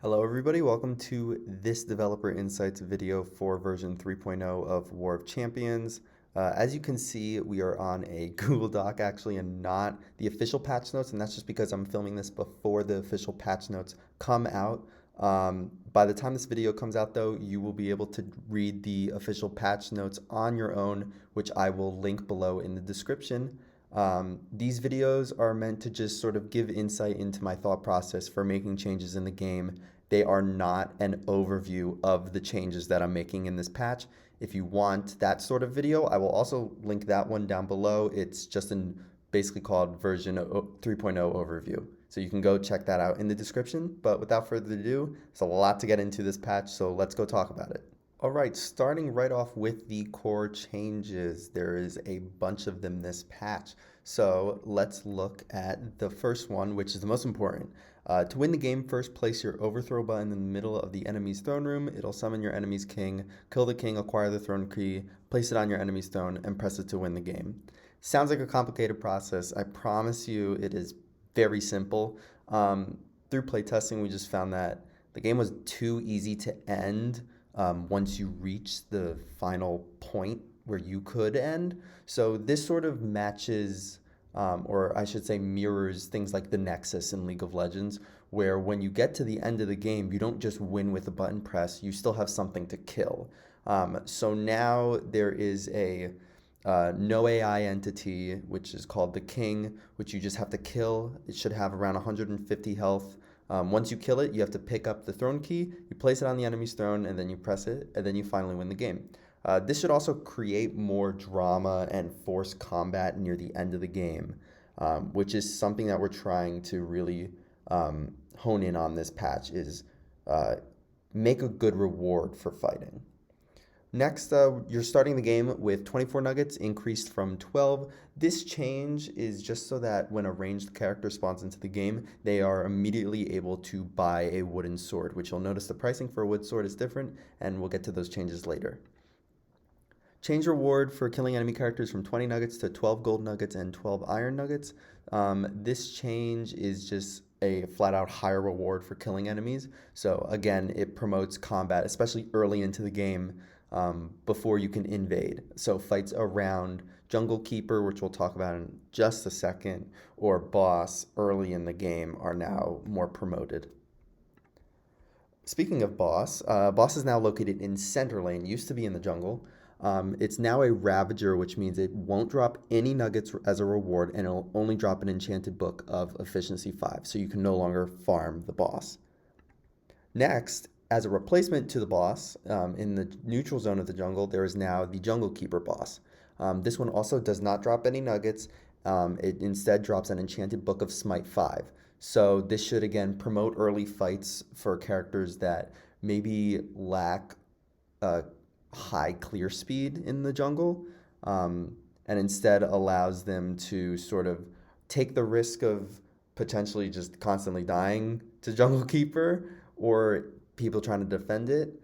Hello everybody, welcome to this Developer Insights video for version 3.0 of War of Champions. As you can see, we are on a Google Doc actually and not the official patch notes, and that's just because I'm filming this before the official patch notes come out. By the time this video comes out though, you will be able to read the official patch notes on your own, which I will link below in the description. These videos are meant to just sort of give insight into my thought process for making changes in the game. They are not an overview of the changes that I'm making in this patch. If you want that sort of video, I will also link that one down below. It's just basically called version 3.0 overview. So you can go check that out in the description. But without further ado, there's a lot to get into this patch, so let's go talk about it. All right, starting right off with the core changes, there is a bunch of them this patch. So let's look at the first one, which is the most important. To win the game, first place your overthrow button in the middle of the enemy's throne room. It'll summon your enemy's king, kill the king, acquire the throne key, place it on your enemy's throne, and press it to win the game. Sounds like a complicated process. I promise you it is very simple. Through playtesting, we just found that the game was too easy to end once you reach the final point where you could end. So this sort of matches, or I should say mirrors, things like the Nexus in League of Legends, where when you get to the end of the game, you don't just win with a button press, you still have something to kill. So now there is a no AI entity, which is called the King, which you just have to kill. It should have around 150 health. Once you kill it, you have to pick up the throne key, you place it on the enemy's throne, and then you press it, and then you finally win the game. This should also create more drama and force combat near the end of the game, which is something that we're trying to really hone in on this patch, is make a good reward for fighting. Next, you're starting the game with 24 nuggets, increased from 12. This change is just so that when a ranged character spawns into the game, they are immediately able to buy a wooden sword, which you'll notice the pricing for a wood sword is different, and we'll get to those changes later. Change reward for killing enemy characters from 20 nuggets to 12 gold nuggets and 12 iron nuggets. This change is just a flat-out higher reward for killing enemies. So again, it promotes combat, especially early into the game, before you can invade. So fights around Jungle Keeper, which we'll talk about in just a second, or Boss early in the game are now more promoted. Speaking of Boss, Boss is now located in center lane, used to be in the jungle. It's now a Ravager, which means it won't drop any nuggets as a reward, and it'll only drop an enchanted book of efficiency 5, so you can no longer farm the boss. Next, as a replacement to the boss, in the neutral zone of the jungle, there is now the Jungle Keeper boss. This one also does not drop any nuggets. It instead drops an enchanted book of Smite 5. So this should again promote early fights for characters that maybe lack high clear speed in the jungle, and instead allows them to sort of take the risk of potentially just constantly dying to Jungle Keeper or people trying to defend it,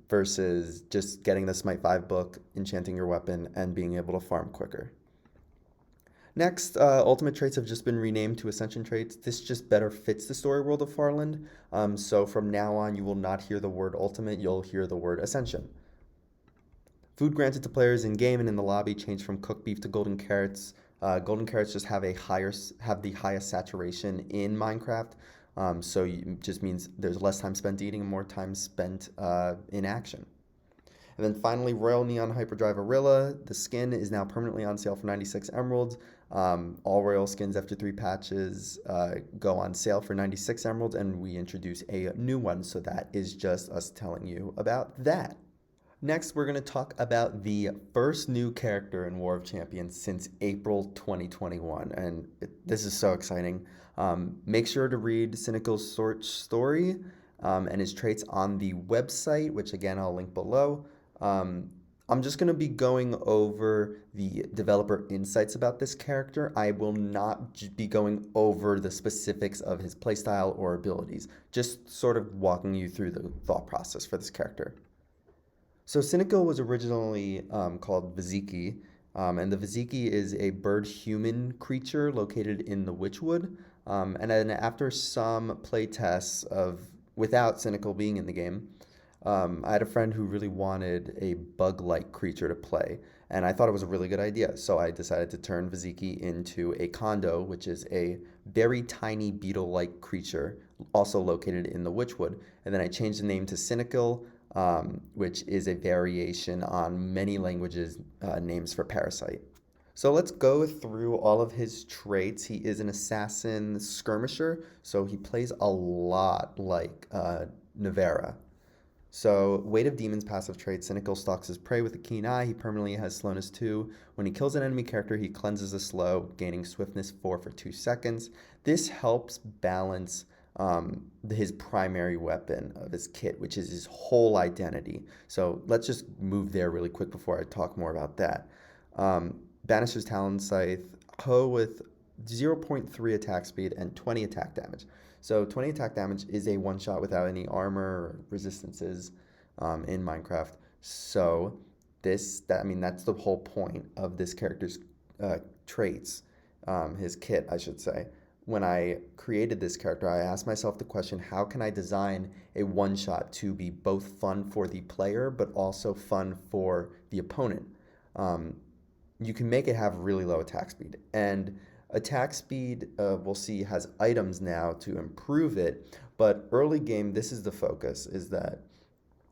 versus just getting the Smite 5 book, enchanting your weapon, and being able to farm quicker. Next, ultimate traits have just been renamed to Ascension traits. This just better fits the story world of Farland. So from now on, you will not hear the word ultimate, you'll hear the word Ascension. Food granted to players in game and in the lobby changed from cooked beef to golden carrots. Golden carrots just have the highest saturation in Minecraft. So it just means there's less time spent eating and more time spent in action. And then finally, Royal Neon Hyperdrive Arilla. The skin is now permanently on sale for 96 emeralds. All Royal skins after 3 patches go on sale for 96 emeralds, and we introduce a new one, so that is just us telling you about that. Next, we're going to talk about the first new character in War of Champions since April 2021, and this is so exciting. Make sure to read Cynical's story and his traits on the website, which again I'll link below. I'm just going to be going over the developer insights about this character. I will not be going over the specifics of his playstyle or abilities, just sort of walking you through the thought process for this character. So Cynical was originally called Viziki, and the Viziki is a bird-human creature located in the Witchwood. And then after some playtests of without Cynical being in the game. I had a friend who really wanted a bug-like creature to play, and I thought it was a really good idea. So I decided to turn Viziki into a Kondo, which is a very tiny beetle-like creature, also located in the Witchwood. And then I changed the name to Cynical, which is a variation on many languages' names for Parasite. So let's go through all of his traits. He is an assassin skirmisher, so he plays a lot like Navera. So, Weight of Demons passive trait, Cynical stalks his prey with a keen eye. He permanently has slowness 2. When he kills an enemy character, he cleanses the slow, gaining swiftness 4 for 2 seconds. This helps balance his primary weapon of his kit, which is his whole identity. So, let's just move there really quick before I talk more about that. Banisher's Talon Scythe, Ho with 0.3 attack speed and 20 attack damage. So 20 attack damage is a one-shot without any armor or resistances in Minecraft. So that's the whole point of this character's traits, his kit, I should say. When I created this character, I asked myself the question, how can I design a one-shot to be both fun for the player, but also fun for the opponent? You can make it have really low attack speed. And attack speed, we'll see, has items now to improve it, but early game, this is the focus, is that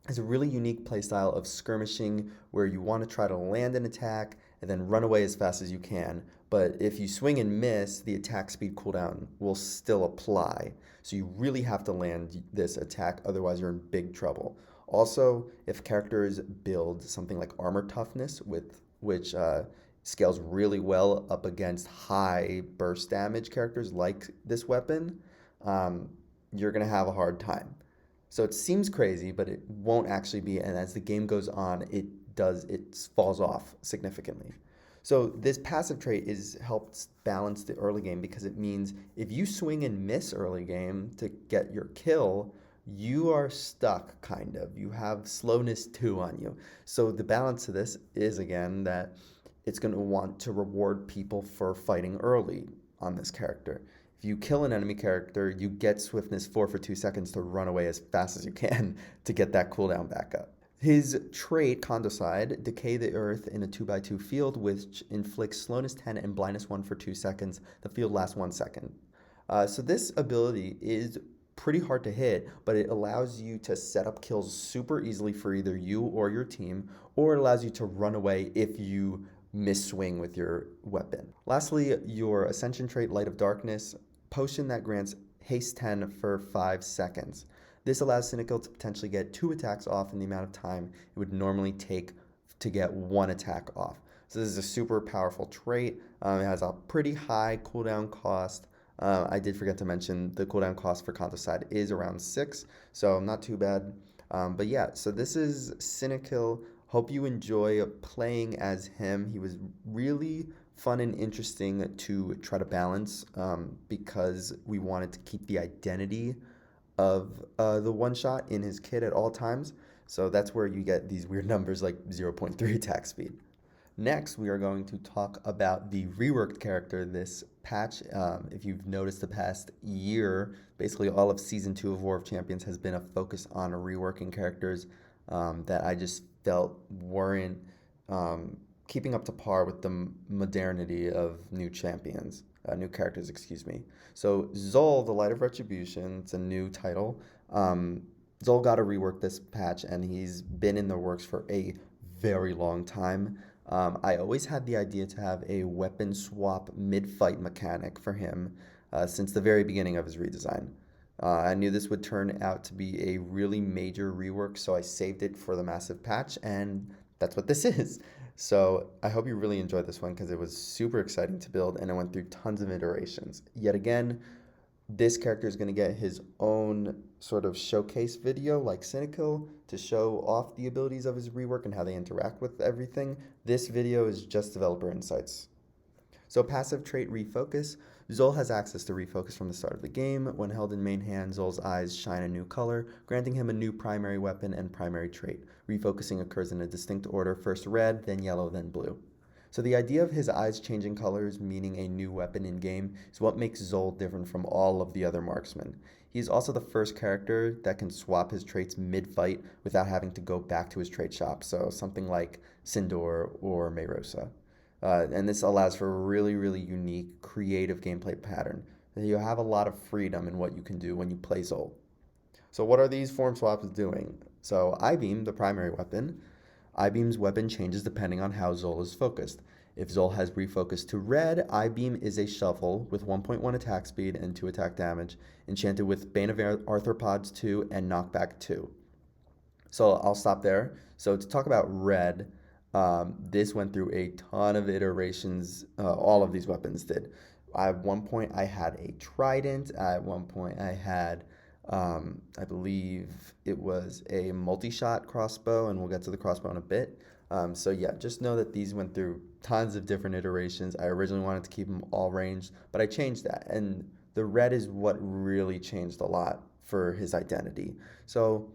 it's a really unique playstyle of skirmishing where you want to try to land an attack and then run away as fast as you can, but if you swing and miss, the attack speed cooldown will still apply. So you really have to land this attack, otherwise you're in big trouble. Also, if characters build something like armor toughness, which scales really well up against high burst damage characters like this weapon, you're going to have a hard time. So it seems crazy, but it won't actually be, and as the game goes on, it falls off significantly. So this passive trait helps balance the early game because it means if you swing and miss early game to get your kill, you are stuck, kind of. You have slowness 2 on you. So the balance to this is, again, that it's going to want to reward people for fighting early on this character. If you kill an enemy character, you get swiftness 4 for 2 seconds to run away as fast as you can to get that cooldown back up. His trait, Condocide, decay the earth in a 2x2 field, which inflicts slowness 10 and blindness 1 for 2 seconds. The field lasts 1 second. So this ability is pretty hard to hit, but it allows you to set up kills super easily for either you or your team, or it allows you to run away if you miss-swing with your weapon. Lastly, your Ascension trait, Light of Darkness, potion that grants haste 10 for 5 seconds. This allows Cynical to potentially get 2 attacks off in the amount of time it would normally take to get 1 attack off. So this is a super powerful trait. It has a pretty high cooldown cost. I did forget to mention the cooldown cost for Condocide is around 6, so not too bad. But yeah, so this is Cynical. Hope you enjoy playing as him. He was really fun and interesting to try to balance because we wanted to keep the identity of the one-shot in his kit at all times. So that's where you get these weird numbers like 0.3 attack speed. Next, we are going to talk about the reworked character this patch. If you've noticed the past year, basically all of Season 2 of War of Champions has been a focus on reworking characters that I just felt weren't keeping up to par with the modernity of new characters, excuse me. So Zol, the Light of Retribution, it's a new title. Zol got a rework this patch, and he's been in the works for a very long time. I always had the idea to have a weapon swap mid-fight mechanic for him since the very beginning of his redesign. I knew this would turn out to be a really major rework, so I saved it for the massive patch, and that's what this is. So I hope you really enjoyed this one because it was super exciting to build, and I went through tons of iterations. Yet again, this character is going to get his own sort of showcase video like Cynical to show off the abilities of his rework and how they interact with everything. This video is just developer insights. So passive trait Refocus. Zol has access to Refocus from the start of the game. When held in main hand, Zol's eyes shine a new color, granting him a new primary weapon and primary trait. Refocusing occurs in a distinct order, first red, then yellow, then blue. So the idea of his eyes changing colors, meaning a new weapon in game, is what makes Zol different from all of the other marksmen. He's also the first character that can swap his traits mid-fight without having to go back to his trait shop, so something like Sindor or Mayrosa. And this allows for a really, really unique, creative gameplay pattern. You have a lot of freedom in what you can do when you play Zol. So what are these form swaps doing? So I-Beam, the primary weapon, I-Beam's weapon changes depending on how Zol is focused. If Zol has refocused to red, I-Beam is a shovel with 1.1 attack speed and 2 attack damage, enchanted with Bane of Arthropods 2 and Knockback 2. So I'll stop there. So to talk about red, this went through a ton of iterations. All of these weapons did. At one point, I had a trident. At one point, I had, I believe it was a multi-shot crossbow, and we'll get to the crossbow in a bit. So yeah, just know that these went through tons of different iterations. I originally wanted to keep them all ranged, but I changed that. And the red is what really changed a lot for his identity. So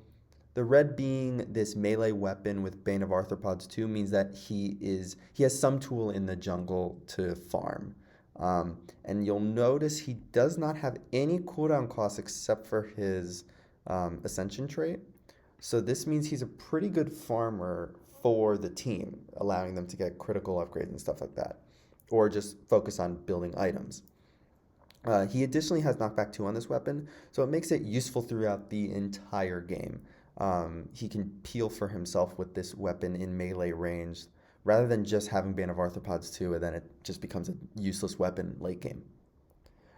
the red being this melee weapon with Bane of Arthropods 2 means that he has some tool in the jungle to farm. And you'll notice he does not have any cooldown costs except for his Ascension trait. So this means he's a pretty good farmer for the team, allowing them to get critical upgrades and stuff like that, or just focus on building items. He additionally has knockback 2 on this weapon, so it makes it useful throughout the entire game. He can peel for himself with this weapon in melee range, rather than just having Bane of Arthropods 2, and then it just becomes a useless weapon late game.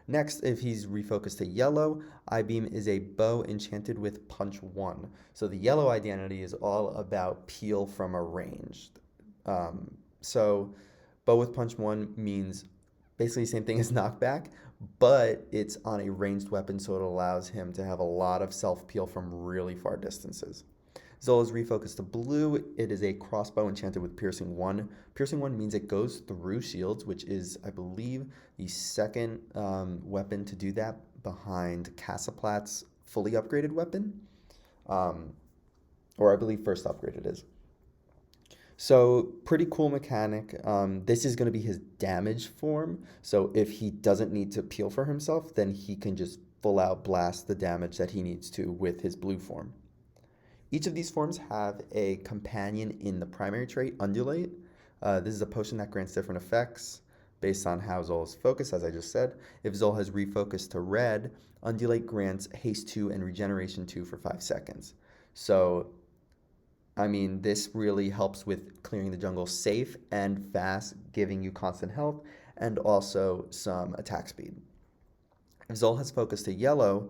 Next, if he's refocused to yellow, I-Beam is a bow enchanted with Punch 1. So the yellow identity is all about peel from a ranged. So bow with Punch 1 means basically the same thing as knockback, but it's on a ranged weapon, so it allows him to have a lot of self-peel from really far distances. Zol is refocused to blue. It is a crossbow enchanted with Piercing 1. Piercing 1 means it goes through shields, which is, I believe, the second weapon to do that behind Cassaplat's fully upgraded weapon. Or I believe first upgraded is. So pretty cool mechanic. This is going to be his damage form. So if he doesn't need to peel for himself, then he can just full out blast the damage that he needs to with his blue form. Each of these forms have a companion in the primary trait, Undulate. This is a potion that grants different effects based on how Zol is focused, as I just said. If Zol has refocused to red, Undulate grants haste 2 and regeneration 2 for 5 seconds. So, I mean, this really helps with clearing the jungle safe and fast, giving you constant health and also some attack speed. If Zol has focused to yellow,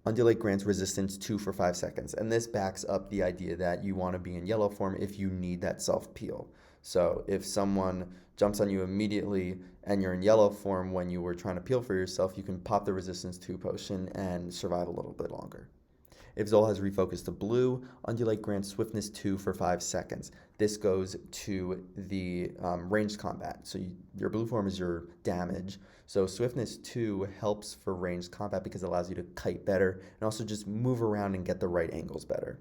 Undulate grants resistance 2 for 5 seconds, and this backs up the idea that you want to be in yellow form if you need that self-peel. So if someone jumps on you immediately and you're in yellow form when you were trying to peel for yourself, you can pop the resistance 2 potion and survive a little bit longer. If Zol has refocused to blue, Undulate grants swiftness 2 for 5 seconds. This goes to the ranged combat. So your blue form is your damage. So swiftness 2 helps for ranged combat because it allows you to kite better and also just move around and get the right angles better.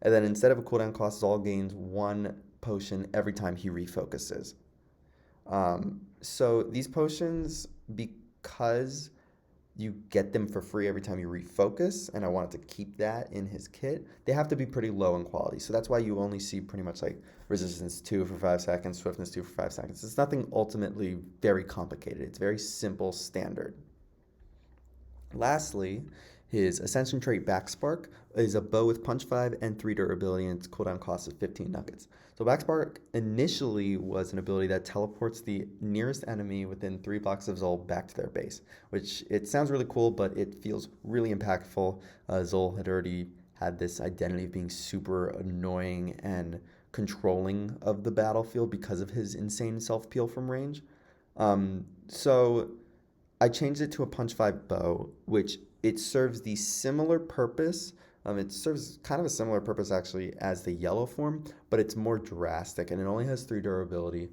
And then instead of a cooldown cost, Zol gains 1 potion every time he refocuses. So these potions, because you get them for free every time you refocus, and I wanted to keep that in his kit, they have to be pretty low in quality. So that's why you only see pretty much like resistance 2 for 5 seconds, swiftness 2 for 5 seconds. It's nothing ultimately very complicated. It's very simple standard. Lastly, his Ascension trait Backspark is a bow with punch 5 and 3 durability, and its cooldown cost is 15 nuggets. So Backspark initially was an ability that teleports the nearest enemy within 3 blocks of Zol back to their base, which it sounds really cool, but it feels really impactful. Zol had already had this identity of being super annoying and controlling of the battlefield because of his insane self-peel from range. So I changed it to a punch 5 bow, which it serves the similar purpose. It serves kind of a similar purpose actually as the yellow form, but it's more drastic and it only has 3 durability.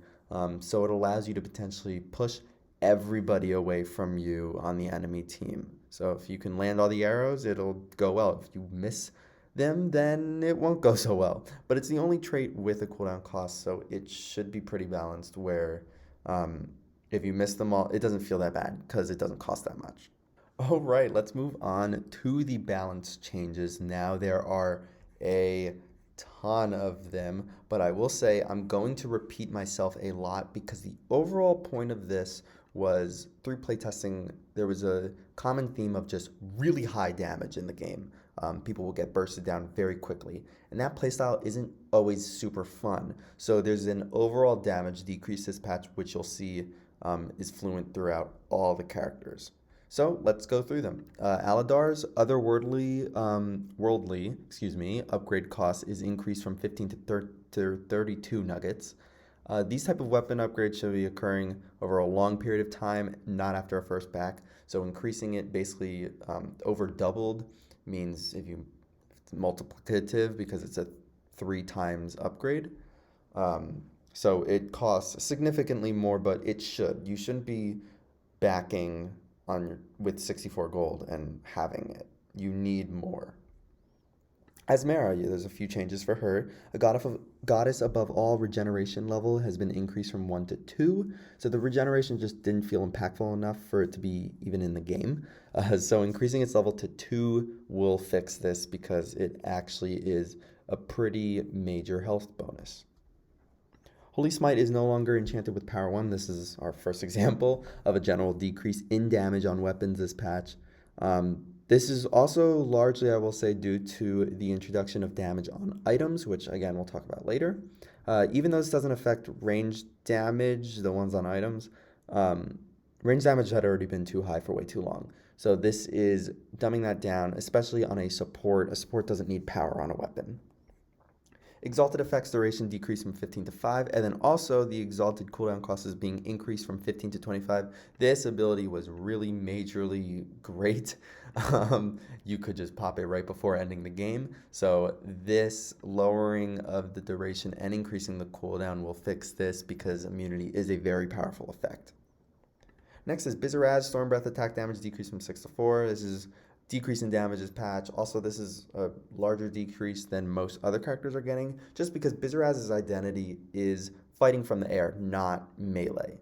So it allows you to potentially push everybody away from you on the enemy team. So if you can land all the arrows, it'll go well. If you miss them, then it won't go so well. But it's the only trait with a cooldown cost, so it should be pretty balanced where um, if you miss them all, it doesn't feel that bad because it doesn't cost that much. All right, let's move on to the balance changes. Now there are a ton of them, but I will say I'm going to repeat myself a lot because the overall point of this was through playtesting, there was a common theme of just really high damage in the game. People will get bursted down very quickly, and that playstyle isn't always super fun. So there's an overall damage decrease this patch, which you'll see is fluent throughout all the characters. So let's go through them. Aladar's worldly upgrade cost is increased from 15 to 32 nuggets. These type of weapon upgrades should be occurring over a long period of time, not after a first back. So increasing it basically over doubled means if it's multiplicative because it's a 3 times upgrade. So it costs significantly more, but it should. You shouldn't be backing with 64 gold and having it. You need more. Asmara, there's a few changes for her. A goddess above all regeneration level has been increased from 1 to 2, so the regeneration just didn't feel impactful enough for it to be even in the game. So increasing its level to 2 will fix this because it actually is a pretty major health bonus. Holy Smite is no longer enchanted with Power 1. This is our first example of a general decrease in damage on weapons this patch. This is also largely, I will say, due to the introduction of damage on items, which again we'll talk about later. Even though this doesn't affect range damage, the ones on items, range damage had already been too high for way too long. So this is dumbing that down, especially on a support. A support doesn't need power on a weapon. Exalted effects duration decreased from 15 to 5, and then also the exalted cooldown cost is being increased from 15 to 25. This ability was really majorly great. You could just pop it right before ending the game. So this lowering of the duration and increasing the cooldown will fix this because immunity is a very powerful effect. Next is Bizaraz, Storm Breath attack damage decreased from 6 to 4. This is decrease in damage is patch. Also, this is a larger decrease than most other characters are getting, just because Bizaraz's identity is fighting from the air, not melee.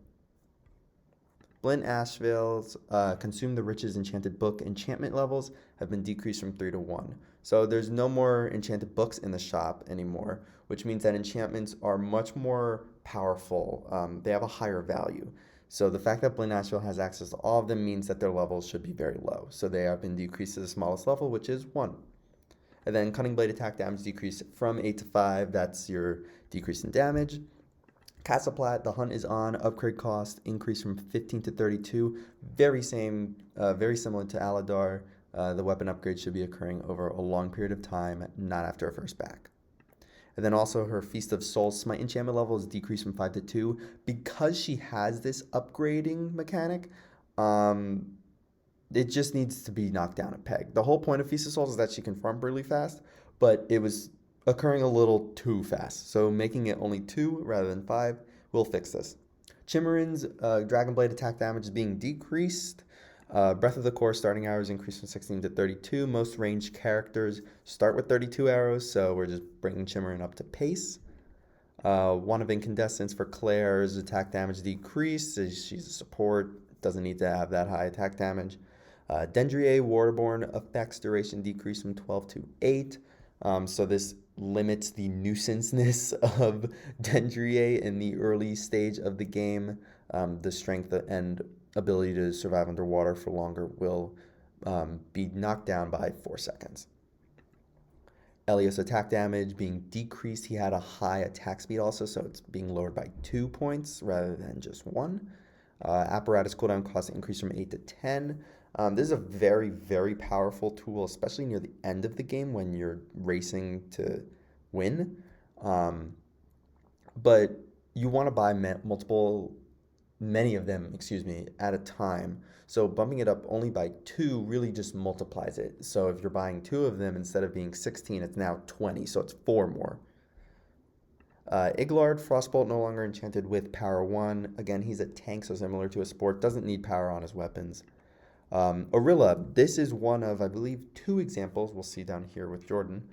Blint Ashvale's Consume the Riches Enchanted Book enchantment levels have been decreased from 3 to 1. So there's no more enchanted books in the shop anymore, which means that enchantments are much more powerful. They have a higher value. So the fact that Blint Ashvale has access to all of them means that their levels should be very low. So they have been decreased to the smallest level, which is 1. And then Cunning Blade attack damage decreased from 8 to 5. That's your decrease in damage. Castleplat, The Hunt is On, upgrade cost increased from 15 to 32. Very similar to Aladar. The weapon upgrade should be occurring over a long period of time, not after a first back. And then also her Feast of Souls Smite enchantment level is decreased from 5 to 2. Because she has this upgrading mechanic, it just needs to be knocked down a peg. The whole point of Feast of Souls is that she can farm really fast, but it was occurring a little too fast. So making it only 2 rather than 5 will fix this. Chimeran's Dragon Blade attack damage is being decreased. Breath of the Core starting arrows increased from 16 to 32. Most ranged characters start with 32 arrows, so we're just bringing Chimeran up to pace. Wand of Incandescence for Claire's attack damage decreased. She's a support, doesn't need to have that high attack damage. Dendrier Waterborne effects duration decreased from 12 to 8. So this limits the nuisanceness of Dendrier in the early stage of the game. The strength and ability to survive underwater for longer will be knocked down by 4 seconds. Elios attack damage being decreased. He had a high attack speed also, so it's being lowered by 2 points rather than just 1. Apparatus cooldown cost increased from 8 to 10. This is a very, very powerful tool, especially near the end of the game when you're racing to win. But you want to buy many of them, at a time. So bumping it up only by 2 really just multiplies it. So if you're buying 2 of them, instead of being 16, it's now 20, so it's 4 more. Iglard, Frostbolt no longer enchanted with Power 1. Again, he's a tank, so similar to a sport. Doesn't need power on his weapons. Orilla, this is one of, I believe, two examples we'll see down here with Jordan,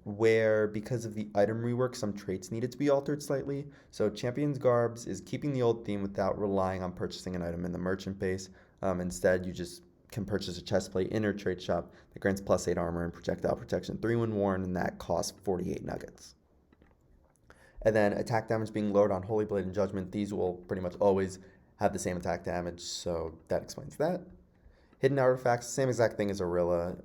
where because of the item rework, some traits needed to be altered slightly. So Champion's Garbs is keeping the old theme without relying on purchasing an item in the merchant base. Instead, you just can purchase a chestplate in her trade shop that grants +8 armor and projectile protection 3 when worn, and that costs 48 nuggets. And then attack damage being lowered on Holy Blade and Judgment. These will pretty much always have the same attack damage, so that explains that. Hidden artifacts, same exact thing as Orilla.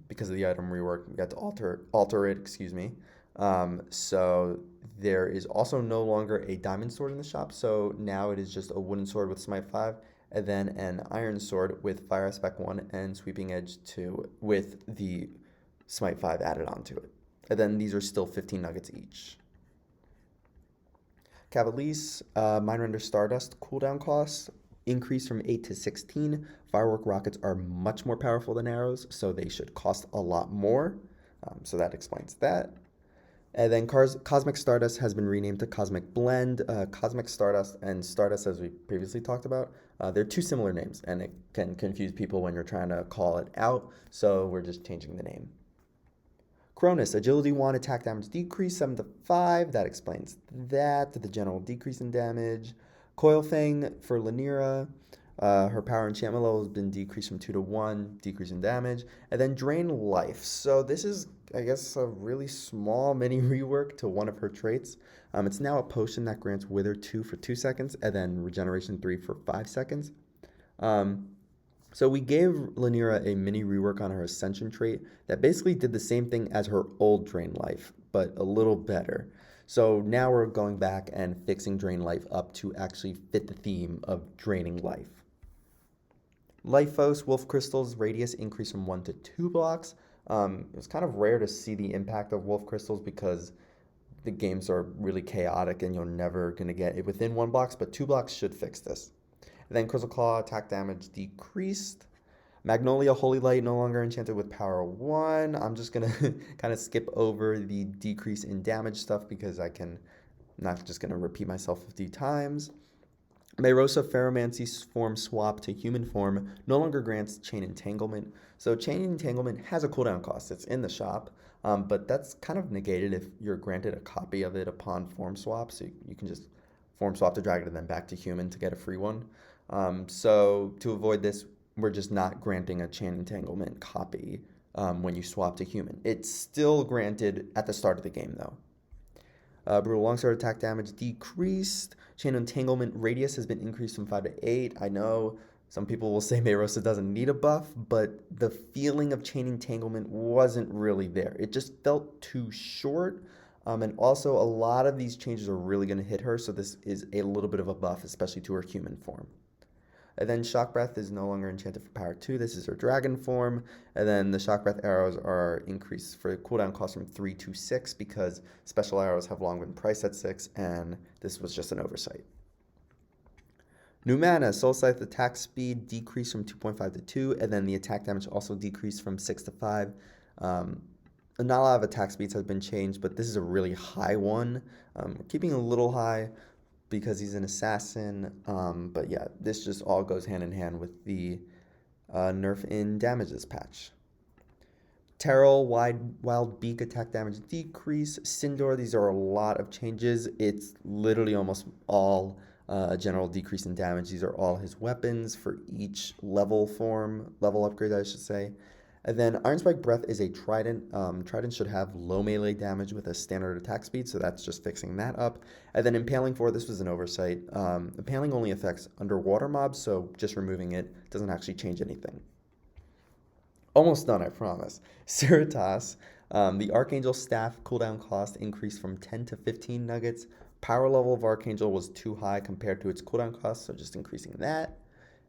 Because of the item rework, we got to alter it, excuse me. So there is also no longer a diamond sword in the shop, so now it is just a wooden sword with Smite 5, and then an iron sword with Fire Aspect 1 and Sweeping Edge 2 with the Smite 5 added onto it. And then these are still 15 nuggets each. Cavalice, Mind Render Stardust cooldown costs increase from 8 to 16. Firework rockets are much more powerful than arrows, so they should cost a lot more. So that explains that. And then Cosmic Stardust has been renamed to Cosmic Blend. Cosmic Stardust and Stardust, as we previously talked about, they're two similar names, and it can confuse people when you're trying to call it out, so we're just changing the name. Cronus, Agility 1, attack damage decrease 7 to 5. That explains that. The general decrease in damage. Coilfang for Lanira. Her power enchantment level has been decreased from 2 to 1, decrease in damage. And then Drain Life. So this is, I guess, a really small mini rework to one of her traits. It's now a potion that grants Wither 2 for 2 seconds, and then Regeneration 3 for 5 seconds. So we gave Lanira a mini rework on her Ascension trait that basically did the same thing as her old Drain Life, but a little better. So now we're going back and fixing Drain Life up to actually fit the theme of draining life. Lifos, Wolf Crystals, radius increase from 1 to 2 blocks. It's kind of rare to see the impact of Wolf Crystals because the games are really chaotic and you're never going to get it within 1 block, but 2 blocks should fix this. And then Crystal Claw, attack damage decreased. Magnolia, Holy Light, no longer enchanted with power 1. I'm just going to kind of skip over the decrease in damage stuff because I'm not just going to repeat myself 50 times. Mayrosa, Ferromancy form swap to human form no longer grants Chain Entanglement. So Chain Entanglement has a cooldown cost. It's in the shop, but that's kind of negated if you're granted a copy of it upon form swap. So you can just form swap the dragon and then back to human to get a free one. So to avoid this, we're just not granting a Chain Entanglement copy when you swap to human. It's still granted at the start of the game, though. Brutal Longsword attack damage decreased. Chain Entanglement radius has been increased from 5 to 8. I know some people will say Mayrosa doesn't need a buff, but the feeling of Chain Entanglement wasn't really there. It just felt too short. And also, a lot of these changes are really going to hit her, so this is a little bit of a buff, especially to her human form. And then Shock Breath is no longer enchanted for power 2. This is her dragon form. And then the Shock Breath arrows are increased for cooldown cost from 3 to 6 because special arrows have long been priced at 6, and this was just an oversight. New Mana, Soul Scythe attack speed decreased from 2.5 to 2, and then the attack damage also decreased from 6 to 5. Not a lot of attack speeds has been changed, but this is a really high one. Keeping a little high because he's an assassin, but yeah, this just all goes hand in hand with the nerf in damages patch. Terrell, Wild Beak attack damage decrease. Sindor, these are a lot of changes. It's literally almost all a general decrease in damage. These are all his weapons for each level upgrade, I should say. And then Iron Spike Breath is a trident. Trident should have low melee damage with a standard attack speed, so that's just fixing that up. And then Impaling 4, this was an oversight. Impaling only affects underwater mobs, so just removing it doesn't actually change anything. Almost done, I promise. Cerritos, the Archangel Staff cooldown cost increased from 10 to 15 nuggets. Power level of Archangel was too high compared to its cooldown cost, so just increasing that.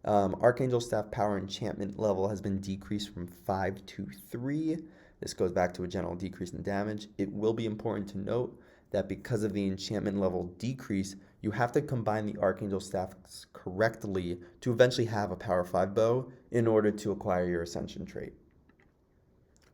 Archangel Staff power enchantment level has been decreased from 5 to 3. This goes back to a general decrease in damage. It will be important to note that because of the enchantment level decrease, you have to combine the Archangel Staffs correctly to eventually have a power 5 bow in order to acquire your Ascension trait.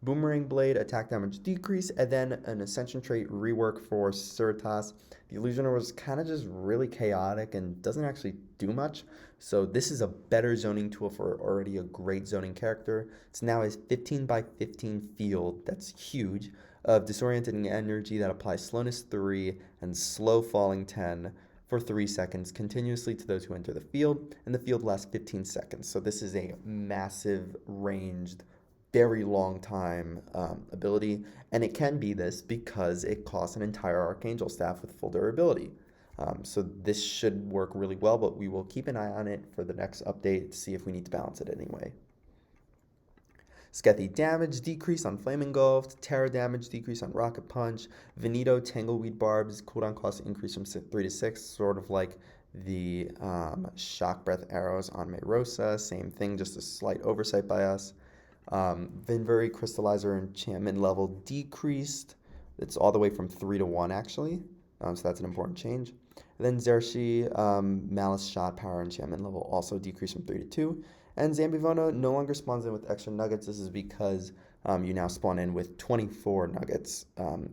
Boomerang Blade, attack damage decrease, and then an Ascension trait rework for Certas. The Illusioner was kind of just really chaotic and doesn't actually do much, so this is a better zoning tool for already a great zoning character. It's now a 15 by 15 field, that's huge, of disorienting energy that applies slowness 3 and slow falling 10 for 3 seconds continuously to those who enter the field, and the field lasts 15 seconds. So this is a massive ranged, very long time ability, and it can be this because it costs an entire Archangel staff with full durability. So this should work really well, but we will keep an eye on it for the next update to see if we need to balance it anyway. Skethy damage decrease on Flame Engulfed, Terror damage decrease on Rocket Punch, Veneto Tangleweed Barbs, cooldown cost increase from 3 to 6, sort of like the Shock Breath arrows on Mayrosa, same thing, just a slight oversight by us. Vinvery Crystallizer enchantment level decreased, it's all the way from 3 to 1 actually, so that's an important change. And then Xerxes Malice Shot power enchantment level also decreased from 3 to 2. And Zambivono no longer spawns in with extra nuggets. This is because you now spawn in with 24 nuggets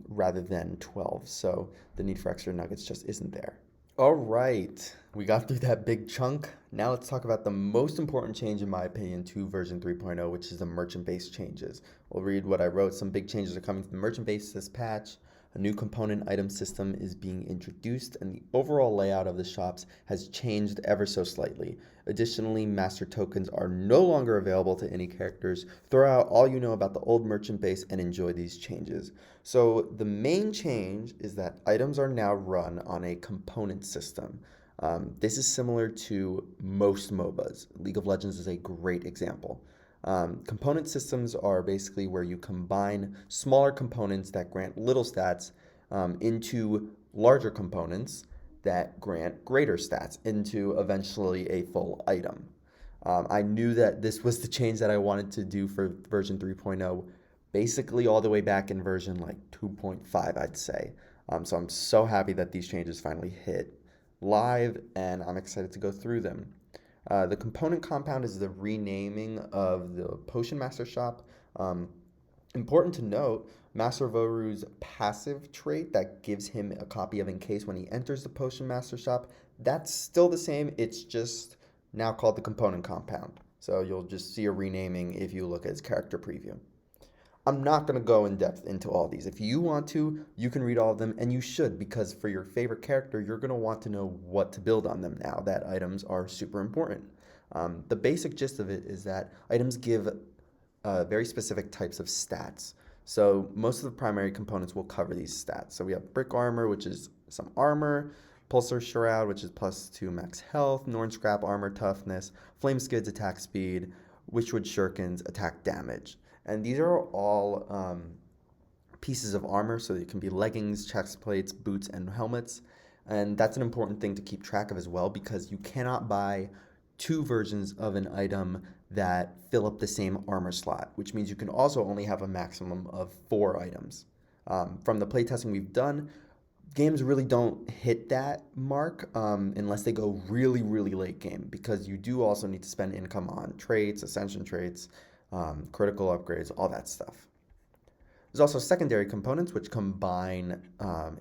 rather than 12. So the need for extra nuggets just isn't there. All right, we got through that big chunk. Now let's talk about the most important change, in my opinion, to version 3.0, which is the merchant base changes. We'll read what I wrote. Some big changes are coming to the merchant base this patch. A new component item system is being introduced, and the overall layout of the shops has changed ever so slightly. Additionally, master tokens are no longer available to any characters. Throw out all you know about the old merchant base and enjoy these changes. So the main change is that items are now run on a component system. This is similar to most MOBAs. League of Legends is a great example. Component systems are basically where you combine smaller components that grant little stats into larger components that grant greater stats into eventually a full item. I knew that this was the change that I wanted to do for version 3.0, basically all the way back in version like 2.5, I'd say. So I'm so happy that these changes finally hit live, and I'm excited to go through them. The component compound is the renaming of the Potion Master shop. Important to note, Master Voru's passive trait that gives him a copy of Encase when he enters the Potion Master shop, that's still the same, it's just now called the component compound. So you'll just see a renaming if you look at his character preview. I'm not going to go in depth into all these. If you want to, you can read all of them, and you should, because for your favorite character, you're going to want to know what to build on them now that items are super important. The basic gist of it is that items give very specific types of stats. So most of the primary components will cover these stats. So we have Brick Armor, which is some armor, Pulsar Shroud, which is +2 max health, Norn Scrap armor toughness, Flame Skids attack speed, Witchwood Shurikens attack damage. And these are all pieces of armor, so it can be leggings, chest plates, boots, and helmets. And that's an important thing to keep track of as well, because you cannot buy 2 versions of an item that fill up the same armor slot, which means you can also only have a maximum of 4 items. From the playtesting we've done, games really don't hit that mark unless they go really, really late game, because you do also need to spend income on traits, ascension traits, critical upgrades, all that stuff. There's also secondary components, which combine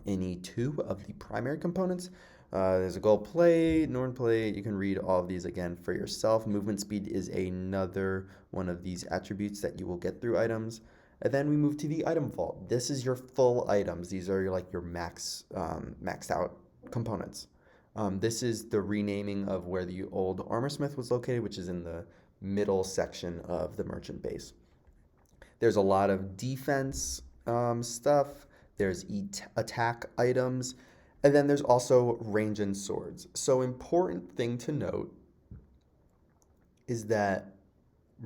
any 2 of the primary components. There's a gold plate, Norn plate. You can read all of these again for yourself. Movement speed is another one of these attributes that you will get through items. And then we move to the item vault. This is your full items. These are like your maxed out components. This is the renaming of where the old Armorsmith was located, which is in the middle section of the merchant base. There's a lot of defense stuff. There's attack items. And then there's also range and swords. So important thing to note is that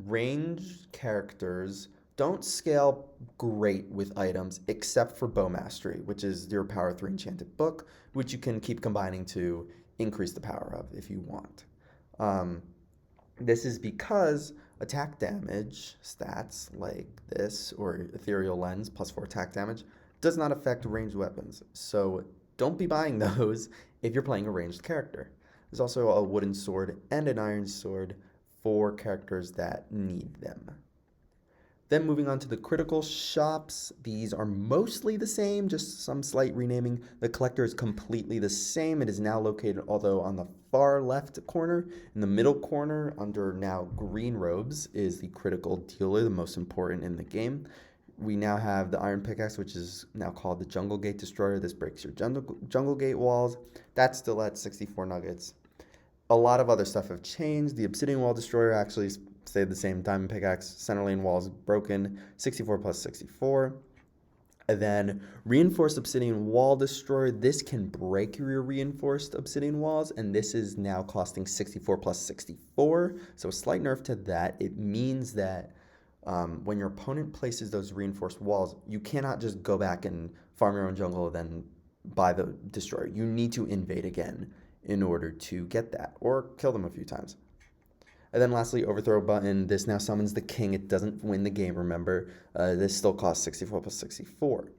ranged characters don't scale great with items except for Bow Mastery, which is your Power 3 enchanted book, which you can keep combining to increase the power of if you want. This is because attack damage stats like this, or Ethereal Lens +4 attack damage, does not affect ranged weapons. So don't be buying those if you're playing a ranged character. There's also a wooden sword and an iron sword for characters that need them. Then moving on to the critical shops, these are mostly the same, just some slight renaming. The collector is completely the same. It is now located, although on the far left corner. In the middle corner, under now green robes, is the critical dealer, the most important in the game. We now have the iron pickaxe, which is now called the Jungle Gate Destroyer. This breaks your jungle gate walls. That's still at 64 nuggets. A lot of other stuff have changed. The obsidian wall destroyer actually stayed the same. Diamond pickaxe, center lane walls broken, 64 plus 64. And then reinforced obsidian wall destroyer. This can break your reinforced obsidian walls, and this is now costing 64 plus 64. So a slight nerf to that. It means that when your opponent places those reinforced walls, you cannot just go back and farm your own jungle and then buy the destroyer. You need to invade again in order to get that, or kill them a few times. And then lastly, overthrow button. This now summons the king. It doesn't win the game, remember. This still costs 64 plus 64.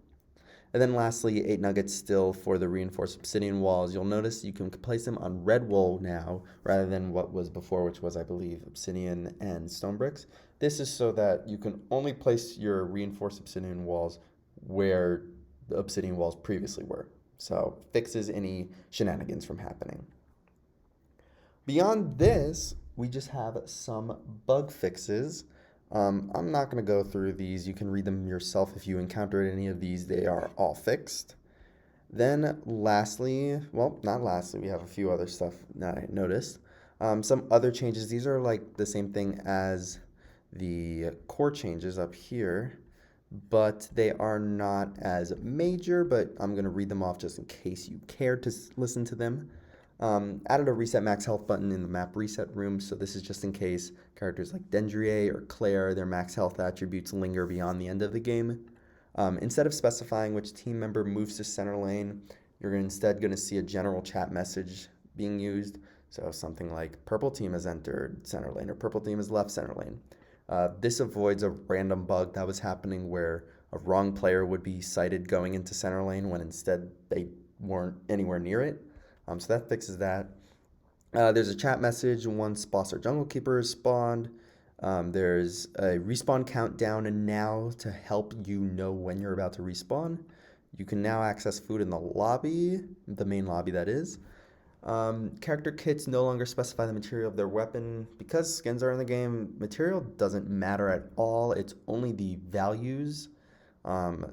And then lastly, 8 nuggets still for the reinforced obsidian walls. You'll notice you can place them on red wool now, rather than what was before, which was, I believe, obsidian and stone bricks. This is so that you can only place your reinforced obsidian walls where the obsidian walls previously were. So fixes any shenanigans from happening. Beyond this, we just have some bug fixes. I'm not going to go through these. You can read them yourself if you encountered any of these. They are all fixed. Then lastly, well, not lastly, we have a few other stuff that I noticed. Some other changes. These are like the same thing as the core changes up here, but they are not as major, but I'm going to read them off just in case you care to listen to them. Added a reset max health button in the map reset room, so this is just in case characters like Dendrier or Claire, their max health attributes linger beyond the end of the game. Instead of specifying which team member moves to center lane, you're instead going to see a general chat message being used. So something like purple team has entered center lane or purple team has left center lane. This avoids a random bug that was happening where a wrong player would be sighted going into center lane when instead they weren't anywhere near it. So that fixes that. There's a chat message once boss or jungle keeper is spawned. There's a respawn countdown and now to help you know when you're about to respawn. You can now access food in the lobby, the main lobby that is. Character kits no longer specify the material of their weapon. Because skins are in the game, material doesn't matter at all. It's only the values.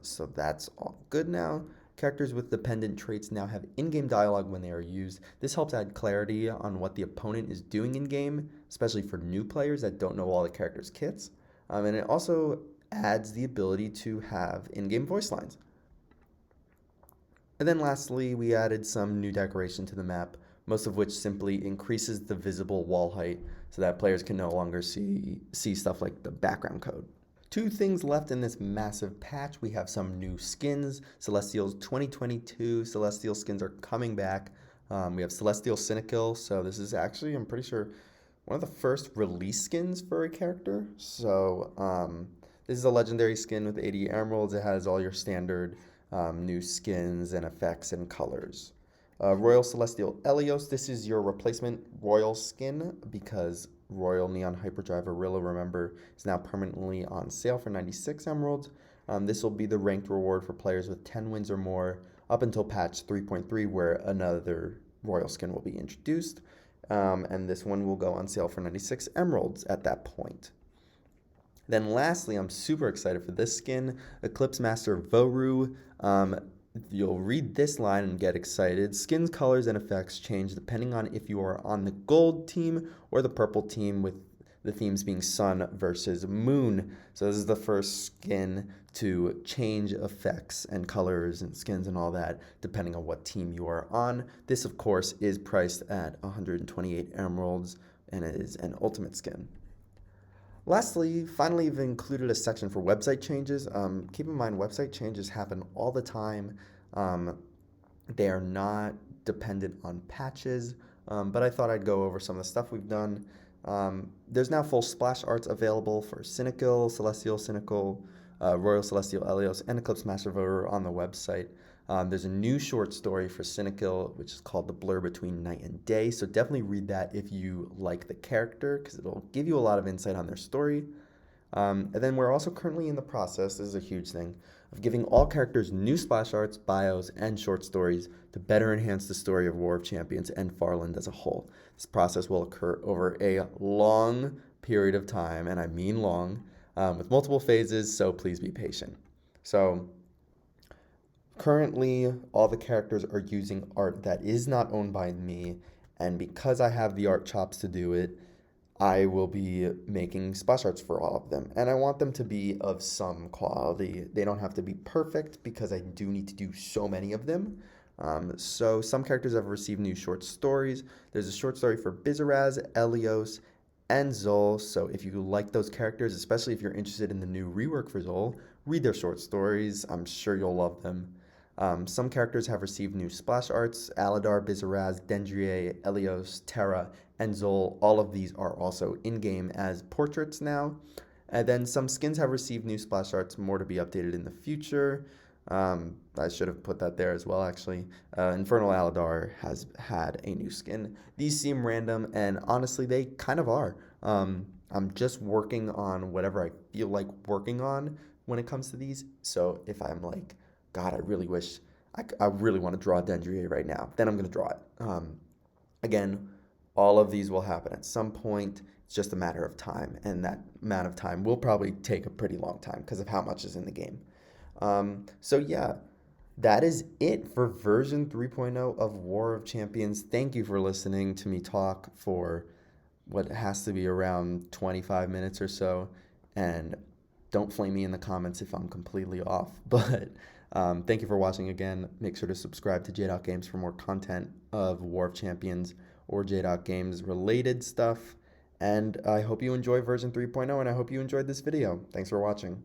So that's all good now. Characters with dependent traits now have in-game dialogue when they are used. This helps add clarity on what the opponent is doing in-game, especially for new players that don't know all the characters' kits. And it also adds the ability to have in-game voice lines. And then lastly, we added some new decoration to the map, most of which simply increases the visible wall height so that players can no longer see stuff like the background code. 2 things left in this massive patch. We have some new skins. Celestials 2022 Celestial skins are coming back. We have Celestial Cynical, so this is actually, I'm pretty sure, one of the first release skins for a character. So this is a legendary skin with 80 emeralds. It has all your standard new skins and effects and colors. Royal Celestial Elios, this is your replacement Royal skin because Royal Neon Hyperdrive Arilla, remember, is now permanently on sale for 96 emeralds. This will be the ranked reward for players with 10 wins or more up until patch 3.3 where another Royal skin will be introduced. And this one will go on sale for 96 emeralds at that point. Then lastly, I'm super excited for this skin, Eclipse Master Voru. You'll read this line and get excited. Skins, colors, and effects change depending on if you are on the gold team or the purple team, with the themes being sun versus moon. So this is the first skin to change effects and colors and skins and all that depending on what team you are on. This, of course, is priced at 128 emeralds and it is an ultimate skin. Lastly, finally, we've included a section for website changes. Keep in mind, website changes happen all the time. They are not dependent on patches, but I thought I'd go over some of the stuff we've done. There's now full splash arts available for Cynical, Celestial Cynical, Royal Celestial Elios, and Eclipse Master Voter on the website. There's a new short story for Cynical, which is called The Blur Between Night and Day, so definitely read that if you like the character, because it'll give you a lot of insight on their story. And then we're also currently in the process, this is a huge thing, of giving all characters new splash arts, bios, and short stories to better enhance the story of War of Champions and Farland as a whole. This process will occur over a long period of time, and I mean long, with multiple phases, so please be patient. So currently, all the characters are using art that is not owned by me, and because I have the art chops to do it, I will be making splash arts for all of them. And I want them to be of some quality. They don't have to be perfect because I do need to do so many of them. So some characters have received new short stories. There's a short story for Bizaraz, Elios, and Zol. So if you like those characters, especially if you're interested in the new rework for Zol, read their short stories. I'm sure you'll love them. Some characters have received new splash arts. Aladar, Bizaraz, Dendrier, Elios, Terra, and Zol. All of these are also in-game as portraits now. And then some skins have received new splash arts, more to be updated in the future. I should have put that there as well, actually. Infernal Aladar has had a new skin. These seem random, and honestly, they kind of are. I'm just working on whatever I feel like working on when it comes to these. So if I'm like, God, I really wish, I really want to draw Dendrier right now, then I'm going to draw it. Again, all of these will happen at some point. It's just a matter of time, and that amount of time will probably take a pretty long time because of how much is in the game. So yeah, that is it for version 3.0 of War of Champions. Thank you for listening to me talk for what has to be around 25 minutes or so, and don't flame me in the comments if I'm completely off, but thank you for watching again. Make sure to subscribe to JdotGames for more content of War of Champions or JdotGames related stuff. And I hope you enjoy version 3.0, and I hope you enjoyed this video. Thanks for watching.